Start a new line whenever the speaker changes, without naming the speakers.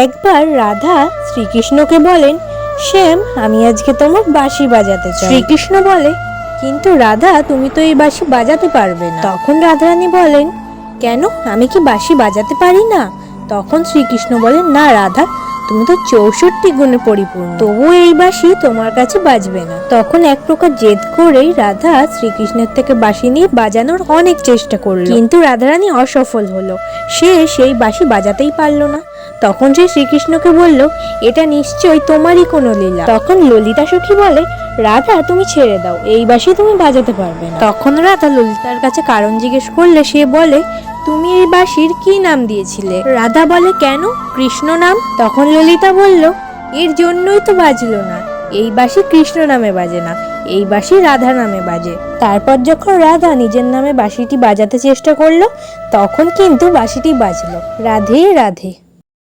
একবার রাধা শ্রীকৃষ্ণকে বলেন, শ্যাম, আমি আজকে তোমার বাঁশি বাজাতে চাই। শ্রীকৃষ্ণ বলে, কিন্তু রাধা, তুমি তো এই বাঁশি বাজাতে পারবে না। তখন রাধারানী বলেন, কেন, আমি কি বাঁশি বাজাতে পারি না? তখন শ্রীকৃষ্ণ বলেন, না রাধা, তুমি তো 64 গুণে পরিপূর্ণ, তবুও এই বাঁশি তোমার কাছে বাজবে না। তখন এক প্রকার জেদ করেই রাধা শ্রীকৃষ্ণের থেকে বাঁশি নিয়ে বাজানোর অনেক চেষ্টা করলো, কিন্তু রাধারানী অসফল হলো। সে সেই বাঁশি বাজাতেই পারলো না। তখন সে শ্রীকৃষ্ণকে বলল, এটা নিশ্চয়ই তোমারই কোনো লীলা। তখন ললিতা সখী বলে, রাধা, তুমি ছেড়ে দাও, এই বাঁশি তুমি বাজাতে পারবে না। তখন রাধা ললিতার কাছে কারণ জিজ্ঞেস করলে সে বলে, তুমি এই বাঁশির কি নাম দিয়েছিলে? রাধা বলে, কেন, কৃষ্ণ নাম। তখন ললিতা বলল, এর জন্যই তো বাজলো না, এই বাঁশি কৃষ্ণ নামে বাজে না, এই বাঁশি রাধা নামে বাজে। তারপর যখন রাধা নিজের নামে বাঁশিটি বাজাতে চেষ্টা করলো, তখন কিন্তু বাঁশিটি বাজলো। রাধে রাধে।